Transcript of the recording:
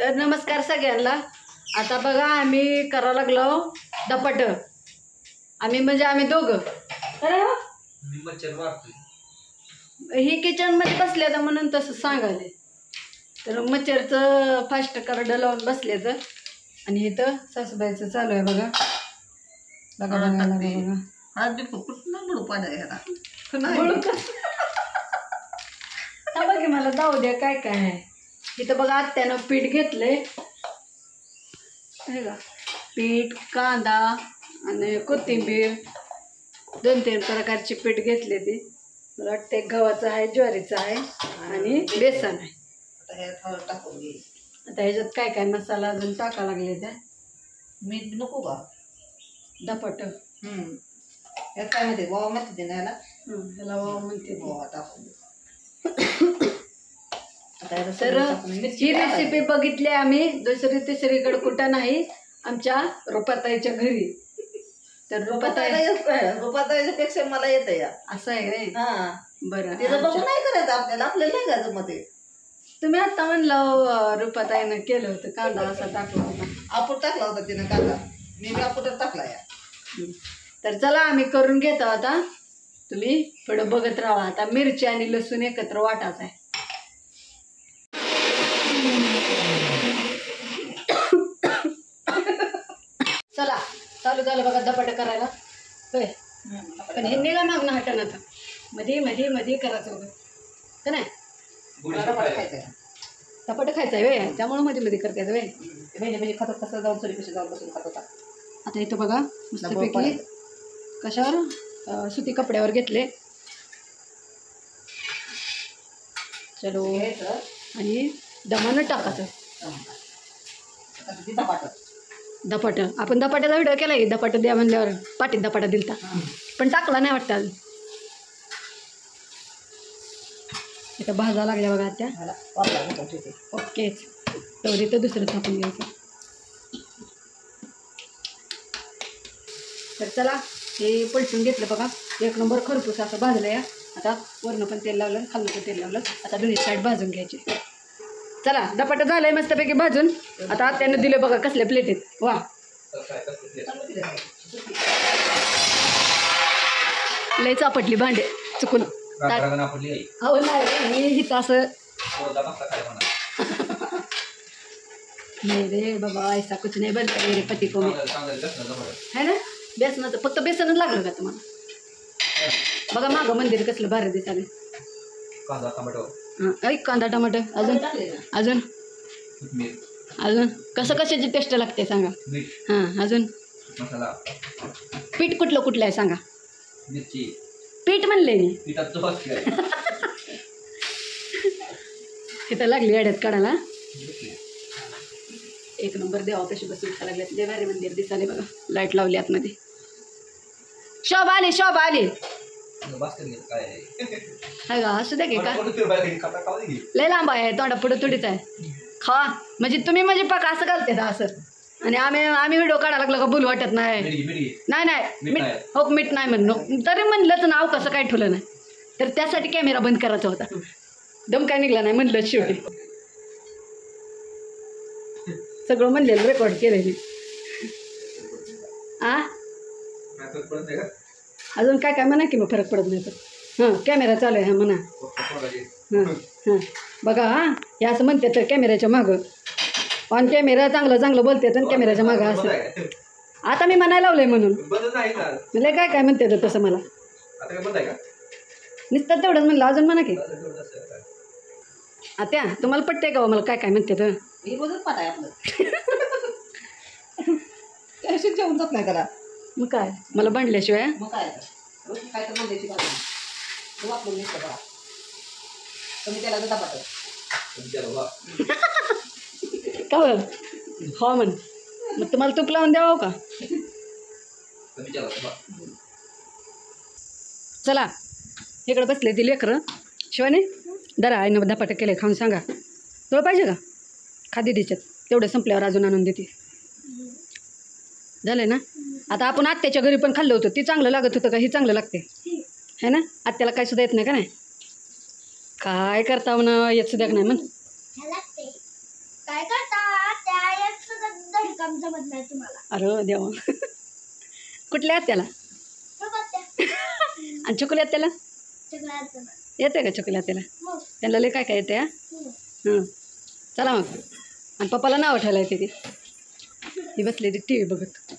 तर नमस्कार सगळ्यांना। आता बघा आम्ही करायला लागलो धपाट। आम्ही म्हणजे आम्ही दोघं ही किचन मध्ये बसले तर म्हणून तसं सांगाले। तर मच्छरचं फास्ट कार्ड लावून बसले तर आणि इथं सासूबाईचं चालू आहे बघा बघा बघा बघा आज बी कुठं बुडू पाहिजे बघा मला जाऊ द्या काय काय आहे इथं बघा। आत्यानं पीठ घेतलंय हे का पीठ कांदा आणि कोथिंबीर 2-3 प्रकारचे पीठ घेतले ते मला वाटते गव्हाचं आहे ज्वारीचं आहे आणि बेसन आहे। आता ह्याच्यात काय काय मसाला अजून टाका लागले त्या मीठ नको का धपाट यात काय म्हणते वाव म्हणते ना ह्याला वाव म्हणते टाकून तर ही रेसिपी बघितली आम्ही दुसरी तिसरीकडे कुठं नाही आमच्या रुपाताईच्या घरी। तर रुपाताईच्या पेक्षा मला येत या असं आहे रे बरं तिचं बघून नाही करायचं आपल्याला नाही का मध्ये तुम्ही आता म्हणलं रुपाताईनं केलं होतं कांदा असा टाकला होता आपण टाकला होता तिनं कांदा मी अपुटात टाकला या। तर चला आम्ही करून घेतो आता तुम्ही थोडं बघत राहा। आता मिरची आणि लसूण एकत्र वाटायचं आहे। चला चालू झालं बघा धपाट करायला होय पण हे निघा मागणं हटण आता मध्ये मध्ये मध्ये करायचं बघा का नाही धपाट खायचं आहे वे त्यामुळे मध्ये मध्ये करतायचं वे म्हणजे खातात कसं जाऊन चोरी कशी जाऊन बसून खात होता। आता इथं बघा मस्तपैकी कशावर सुती कपड्यावर घेतले चलो आणि दमानं टाकायचं धपाट। आपण धपाट्याचा व्हिडिओ केला की धपाट द्या म्हणल्यावर पाठीत धपाटा दिलता पण टाकला नाही वाटतं। इथं भाजा लागल्या बघा त्या ओकेच तर इथं दुसरं थापून घ्यायचं। तर चला हे पलटून घेतलं बघा 1 नंबर खरपूस असं भाजलं या। आता वरनं पण तेल लावलं खालनं पण तेल लावलं आता दोन्ही साईड भाजून घ्यायचे। चला धपाटा झालंय मस्तपैकी भाजून आता त्यानं दिलं बघा कसल्या प्लेटीत वा लय चापटली भांडे चुकून हो नाही हिथं असं नाही रे बाबा ऐसा कुछ नाही बनता मेरे पती को है ना बेसनाचं फक्त बेसनच लागलं का तुम्हाला बघा मागं मंदिर कसलं भारी दिसाले ऐक कांदा टमाटर अजून अजून अजून कसं कशाची टेस्ट लागते सांगा। हां अजून पीठ कुठलं आहे सांगा पीठ म्हणले मी तिथं लागली अड्यात काढायला 1 नंबर देवा कशी बसून खायला लागल्यात देवारे मंदिर दिसाले बघा लाईट लावली आतमध्ये शोभा आली हा का असू द्या की का लय लांब आहे तोंडा पुढे थोडीच आहे खा म्हणजे तुम्ही म्हणजे पाक असं घालते असं आणि आम्ही व्हिडिओ काढायला लागलो का बोल वाटत नाही मीठ हो मीठ नाही म्हणणं तरी म्हणलं तर नाव कसं काय ठेवलं नाही तर त्यासाठी कॅमेरा बंद करायचा होता दम काय निघला नाही म्हणलं शेवटी सगळं म्हणलेलं रेकॉर्ड केलेली अजून काय काय म्हणा की मग फरक पडत नाही तर हां कॅमेरा चालू आहे म्हणा हां बघा हां हे असं म्हणते तर कॅमेऱ्याच्या मागं ऑन कॅमेरा चांगलं बोलते तर कॅमेऱ्याच्या मागं असं आता मी म्हणायला लावलंय म्हणून म्हणजे काय म्हणते तर तसं मला नुसतं तेवढंच म्हणलं अजून म्हणा की आता तुम्हाला पटते का मला काय म्हणते तर जेवण जात नाही करा मग काय मला भांडल्याशिवाय मग काय तर म्हणण्याची वापरून घेतलं बघा तुम्ही त्याला धपाट का हो म्हण मग तुम्हाला तूप लावून द्यावं का चला इकडं बसले ती लेकरं शिवाने दरा आहे ना धपाटे केले खाऊन सांगा तुला पाहिजे का खादी तिच्यात तेवढं संपल्यावर अजून आणून देते झालं ना। आता आपण आत्याच्या घरी पण खाल्लं होतं ती चांगलं लागत होतं का ही चांगलं लागते है ना आत्याला काय सुद्धा येत नाही का नाही काय करता म्हणा येत सुद्धा नाही म्हण काय करता काम जमत नाही तुम्हाला. अरे देवा. कुठल्या आहेत त्याला आणि चुकल्यात त्याला येते का चुकल्यात त्याला त्यांना लय काय काय येते हां चला मग आणि पप्पाला नाव ठेवायला येते ती बसली ती टी व्ही बघत